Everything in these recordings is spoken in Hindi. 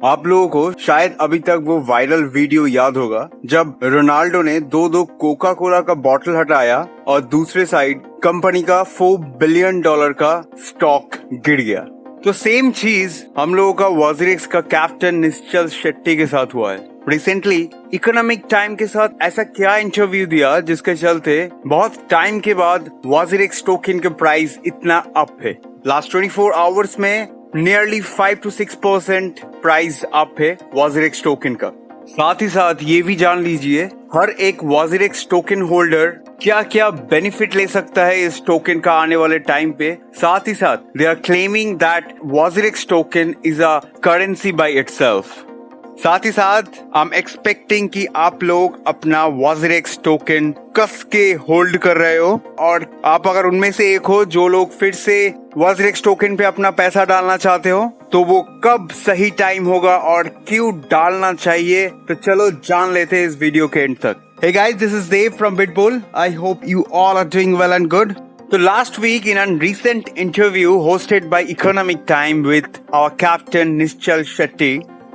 आप लोगों को शायद अभी तक वो वायरल वीडियो याद होगा जब रोनाल्डो ने दो कोका कोला का बॉटल हटाया और दूसरे साइड कंपनी का $4 बिलियन का स्टॉक गिर गया। तो सेम चीज हम लोगों का वॉजिरेक्स का कैप्टन निश्चल शेट्टी के साथ हुआ है। रिसेंटली इकोनॉमिक टाइम के साथ ऐसा क्या इंटरव्यू दिया जिसके चलते बहुत टाइम के बाद वॉजिरेक्स टोकन का प्राइस इतना अप है। लास्ट 24 आवर्स में नियरली 5 to 6% प्राइस अप है वॉजिरेक्स टोकन का। साथ ही साथ ये भी जान लीजिए हर एक वॉजिरेक्स टोकन होल्डर क्या क्या बेनिफिट ले सकता है इस टोकन का आने वाले टाइम पे। साथ ही साथ they are claiming that WazirX token is a currency by itself. साथ ही साथ आई एम एक्सपेक्टिंग कि आप लोग अपना वॉजिरेक्स टोकन कस के होल्ड कर रहे हो और आप अगर उनमें से एक हो जो लोग फिर से वॉजिरेक्स टोकन पे अपना पैसा डालना चाहते हो तो वो कब सही टाइम होगा और क्यों डालना चाहिए, तो चलो जान लेते हैं इस वीडियो के एंड तक। Hey guys, this is Dave from BitBull. I hope you all are doing well and good. So last week in a recent interview hosted by Economic Time with our captain Nischal Shetty,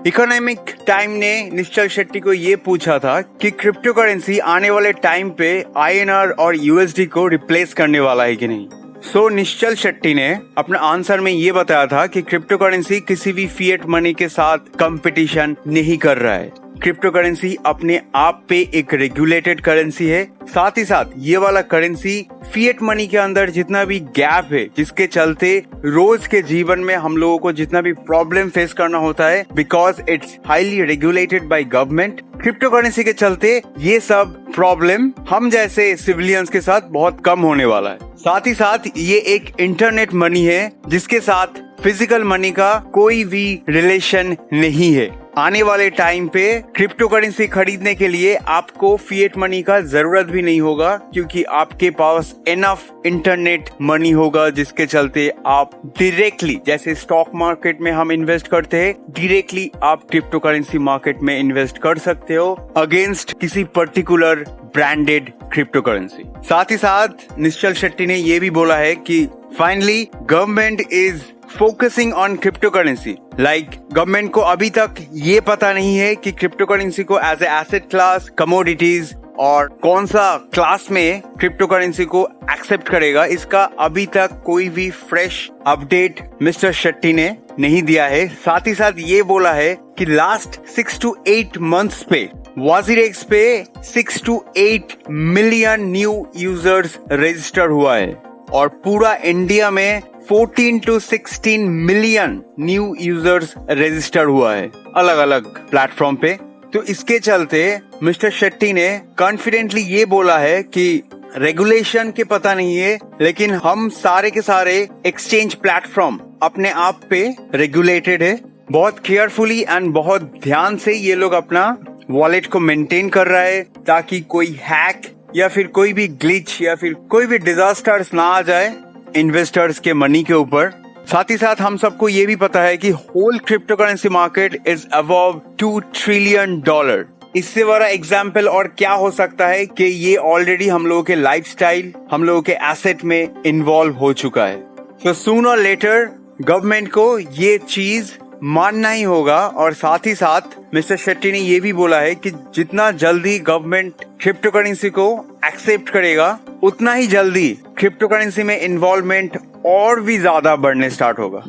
economic time ने निश्चल शेट्टी को ये पूछा था कि क्रिप्टो करेंसी आने वाले टाइम पे INR और USD को रिप्लेस करने वाला है कि नहीं। सो निश्चल शेट्टी ने अपने आंसर में ये बताया था कि क्रिप्टो करेंसी किसी भी फिएट मनी के साथ कंपटीशन नहीं कर रहा है। क्रिप्टो करेंसी अपने आप पे एक रेगुलेटेड करेंसी है। साथ ही साथ ये वाला करेंसी फिएट मनी के अंदर जितना भी गैप है जिसके चलते रोज के जीवन में हम लोगों को जितना भी प्रॉब्लम फेस करना होता है because it's highly regulated by government, crypto currency के चलते ये सब प्रॉब्लम हम जैसे सिविलियंस के साथ बहुत कम होने वाला है। साथ ही साथ ये एक इंटरनेट मनी है जिसके साथ फिजिकल मनी का कोई भी रिलेशन नहीं है। आने वाले टाइम पे क्रिप्टो करेंसी खरीदने के लिए आपको फिएट मनी का जरूरत भी नहीं होगा क्योंकि आपके पास इनफ इंटरनेट मनी होगा जिसके चलते आप डायरेक्टली जैसे स्टॉक मार्केट में हम इन्वेस्ट करते हैं डायरेक्टली आप क्रिप्टो करेंसी मार्केट में इन्वेस्ट कर सकते हो अगेंस्ट किसी पर्टिकुलर ब्रांडेड क्रिप्टो करेंसी। साथ ही साथ निश्चल शेट्टी ने ये भी बोला है कि finally government is focusing on crypto currency. Like government को अभी तक ये पता नहीं है कि क्रिप्टो करेंसी को as a asset class, commodities और कौन सा क्लास में क्रिप्टो करेंसी को एक्सेप्ट करेगा, इसका अभी तक कोई भी फ्रेश अपडेट मिस्टर शेट्टी ने नहीं दिया है। साथ ही साथ ये बोला है कि लास्ट 6 to 8 मंथ्स पे वॉजिरेक्स पे 6 to 8 million new users register हुआ है और पूरा इंडिया में 14 to 16 million new users register हुआ है अलग अलग प्लेटफॉर्म पे। तो इसके चलते मिस्टर शेट्टी ने कॉन्फिडेंटली ये बोला है कि रेगुलेशन के पता नहीं है लेकिन हम सारे के सारे एक्सचेंज प्लेटफॉर्म अपने आप पे रेगुलेटेड है। बहुत केयरफुली एंड बहुत ध्यान से ये लोग अपना वॉलेट को मेंटेन कर रहा है ताकि कोई हैक या फिर कोई भी ग्लिच या फिर कोई भी डिजास्टर्स ना आ जाए इन्वेस्टर्स के मनी के ऊपर। साथ ही साथ हम सबको ये भी पता है कि whole crypto currency market is above $2 trillion. इससे बड़ा एग्जाम्पल और क्या हो सकता है कि ये ऑलरेडी हम लोगों के लाइफस्टाइल, हम लोगों के एसेट में इन्वॉल्व हो चुका है। तो सून और लेटर गवर्नमेंट को ये चीज मानना ही होगा। और साथ ही साथ मिस्टर शेट्टी ने ये भी बोला है कि जितना जल्दी गवर्नमेंट क्रिप्टो करेंसी को एक्सेप्ट करेगा उतना ही जल्दी क्रिप्टो करेंसी में इन्वॉल्वमेंट और भी ज्यादा बढ़ने स्टार्ट होगा।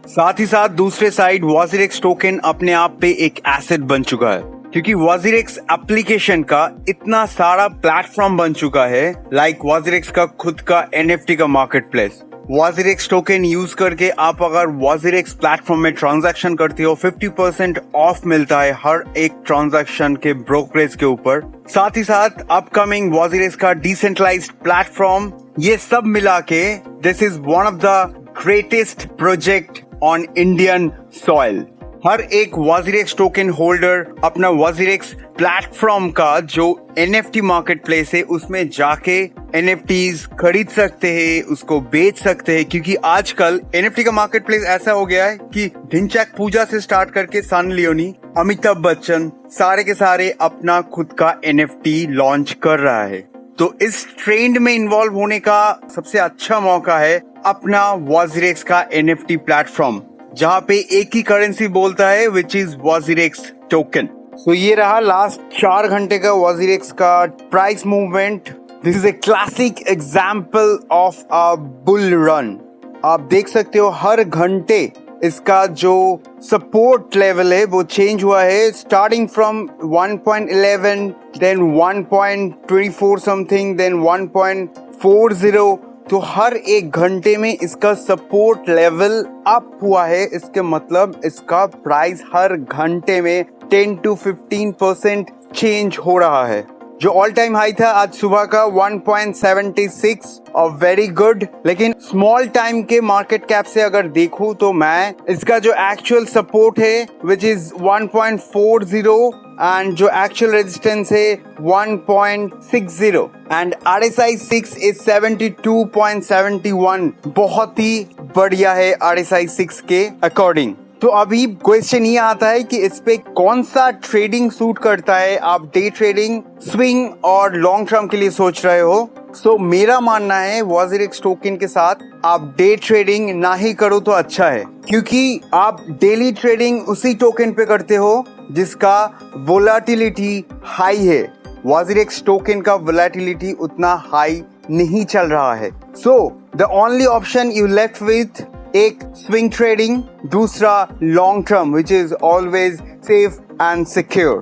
साथ ही साथ दूसरे साइड वॉजिरेक्स टोकन अपने आप पे एक एसेट बन चुका है क्योंकि वॉजिरेक्स एप्लीकेशन का इतना सारा प्लेटफॉर्म बन चुका है। लाइक वॉजिरेक्स का खुद का NFT का मार्केट प्लेस। वॉजिरेक्स टोकन यूज करके आप अगर वॉजिरेक्स प्लेटफॉर्म में ट्रांजैक्शन करते हो 50% ऑफ मिलता है हर एक ट्रांजैक्शन के ब्रोकरेज के ऊपर। साथ ही साथ अपकमिंग वॉजिरेक्स का डिसेंट्रलाइज्ड प्लेटफॉर्म, ये सब मिला के this is one of the greatest project on Indian soil. हर एक वॉजिरेक्स टोकन होल्डर अपना वॉजिरेक्स प्लेटफॉर्म का जो NFT मार्केट प्लेस है उसमें जाके NFTs खरीद सकते हैं, उसको बेच सकते हैं क्योंकि आजकल NFT का मार्केट प्लेस ऐसा हो गया है कि ढिंचैक पूजा से स्टार्ट करके सन लियोनी, अमिताभ बच्चन सारे के सारे अपना खुद का NFT लॉन्च कर रहा है। तो इस ट्रेंड में इन्वॉल्व होने का सबसे अच्छा मौका है अपना वॉजिरेक्स का NFT प्लेटफॉर्म जहाँ पे एक ही करेंसी बोलता है विच इज WazirX टोकन। तो ये रहा लास्ट 4 घंटे का WazirX का price movement. This is a classic example of a bull run. आप देख सकते हो हर घंटे इसका जो सपोर्ट लेवल है वो चेंज हुआ है, starting from 1.11 then 1.24 something then 1.40। तो हर एक घंटे में इसका सपोर्ट लेवल अप हुआ है। इसके मतलब इसका प्राइस हर घंटे में 10 to 15% चेंज हो रहा है। जो ऑल टाइम हाई था आज सुबह का 1.76 और वेरी गुड, लेकिन स्मॉल टाइम के मार्केट कैप से अगर देखूं तो मैं इसका जो एक्चुअल सपोर्ट है विच इज 1.40 एंड जो एक्चुअल रेजिस्टेंस है 1.60 एंड RSI 6 इज 72.71। बहुत ही बढ़िया है RSI 6 के अकॉर्डिंग। तो अभी क्वेश्चन ये आता है कि इस पे कौन सा ट्रेडिंग सूट करता है। आप डे ट्रेडिंग, स्विंग और लॉन्ग टर्म के लिए सोच रहे हो। सो मेरा मानना है WazirX टोकन के साथ आप डे ट्रेडिंग ना ही करो तो अच्छा है, क्योंकि आप डेली ट्रेडिंग उसी टोकन पे करते हो जिसका वोलेटिलिटी हाई है। WazirX टोकन का वोलेटिलिटी उतना हाई नहीं चल रहा है। So the only option you left with, एक स्विंग ट्रेडिंग, दूसरा long term which is always safe and secure.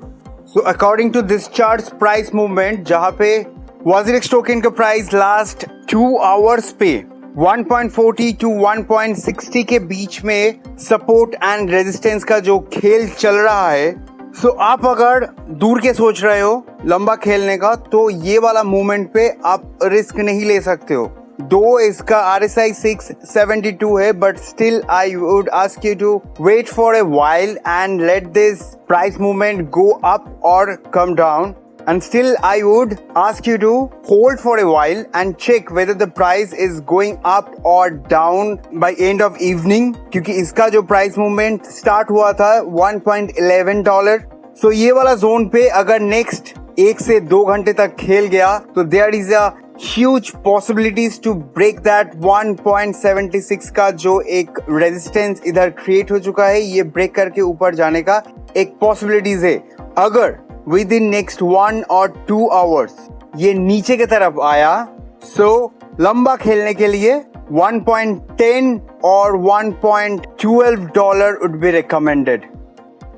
So according to this chart price movement, जहां पे WazirX टोकन का प्राइस लास्ट 2 आवर्स पे 1.40 to 1.60 के बीच में सपोर्ट एंड रेजिस्टेंस का जो खेल चल रहा है। सो आप अगर दूर के सोच रहे हो लंबा खेलने का तो ये वाला मूवमेंट पे आप रिस्क नहीं ले सकते हो। दो इसका RSI 6 72 है, but still I would ask you to wait for a while and let this price movement go up or come down. And still I would ask you to hold for a while and check whether the price is going up or down by end of evening, क्योंकि इसका जो प्राइस मूवमेंट स्टार्ट हुआ था $1.11। सो ये वाला जोन पे अगर नेक्स्ट 1 से 2 घंटे तक खेल गया तो there is a huge possibilities to break that 1.76 का जो एक रेजिस्टेंस इधर क्रिएट हो चुका है, ये ब्रेक करके ऊपर जाने का एक पॉसिबिलिटीज है। अगर with in next 1 or 2 hours ये नीचे की तरफ आया, सो लंबा खेलने के लिए 1.10 और $1.12 would be recommended.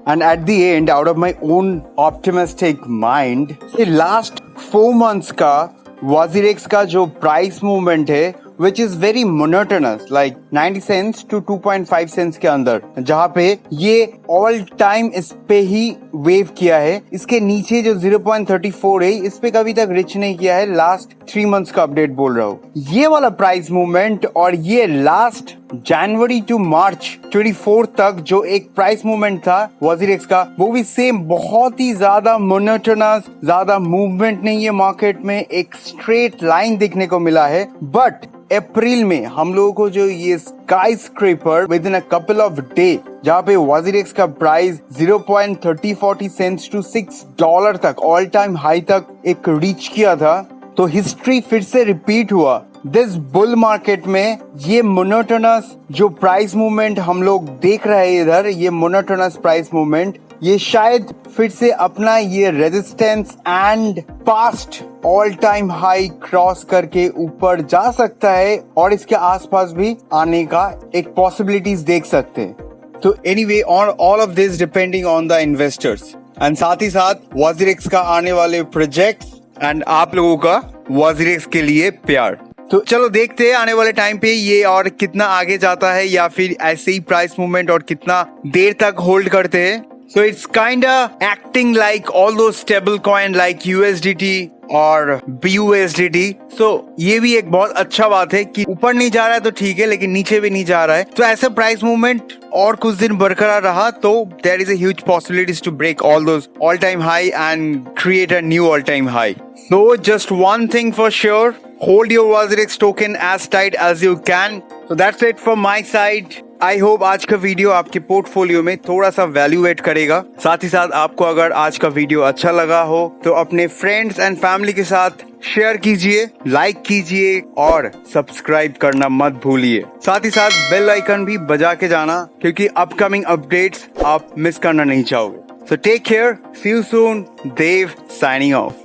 And at the end, out of my own optimistic mind, ये last 4 months का WazirX का जो प्राइस मूवमेंट है which is very monotonous, like 90 cents to 2.5 cents के अंदर, जहाँ पे ये ऑल टाइम इस पे ही वेव किया है। इसके नीचे जो 0.34 है इस पे कभी तक रिच नहीं किया है। लास्ट 3 मंथ्स का अपडेट बोल रहा हूँ। ये वाला प्राइस मूवमेंट और ये लास्ट जनवरी टू मार्च 24 तक जो एक प्राइस मूवमेंट था WazirX का, वो भी सेम बहुत ही ज्यादा मोनोटोनस, ज्यादा मूवमेंट नहीं है मार्केट में, एक स्ट्रेट लाइन देखने को मिला है। बट अप्रैल में हम लोगों को जो ये sky scraper with in a couple of day, जहाँ पे WazirX का प्राइस 0.3040 सेंट्स टू $6 तक ऑल टाइम हाई तक एक रीच किया था, तो हिस्ट्री फिर से रिपीट हुआ। दिस बुल मार्केट में ये मोनोटोनस जो प्राइस मूवमेंट हम लोग देख रहे हैं इधर, ये मोनोटोनस प्राइस मूवमेंट, ये शायद फिर से अपना ये resistance and past all time high cross करके ऊपर जा सकता है और इसके आसपास भी आने का एक पॉसिबिलिटीज देख सकते हैं। तो anyway, all of this depending on the investors and साथ ही साथ WazirX का आने वाले प्रोजेक्ट्स एंड आप लोगों का WazirX के लिए प्यार। तो चलो देखते हैं आने वाले टाइम पे ये और कितना आगे जाता है या फिर ऐसे ही प्राइस मूवमेंट और कितना देर तक होल्ड करते हैं। So it's kinda acting like all those stable coin like USDT और BUSDT. So ये भी एक बहुत अच्छा बात है कि ऊपर नहीं जा रहा है तो ठीक है, लेकिन नीचे भी नहीं जा रहा है। तो ऐसा प्राइस मूवमेंट और कुछ दिन बरकरार रहा तो there is a huge possibilities to break all those all time high and create a new all time high. So just one thing for sure, hold your WazirX token as tight as you can. So that's it from my side. I hope आज का वीडियो आपके पोर्टफोलियो में थोड़ा सा वैल्यू एड करेगा। साथ ही साथ आपको अगर आज का वीडियो अच्छा लगा हो तो अपने फ्रेंड्स एंड फैमिली के साथ शेयर कीजिए, लाइक कीजिए और सब्सक्राइब करना मत भूलिए। साथ ही साथ बेल आइकन भी बजा के जाना, क्योंकि अपकमिंग अपडेट्स आप मिस करना नहीं चाहोगे। So take care. See you soon. Dave signing off.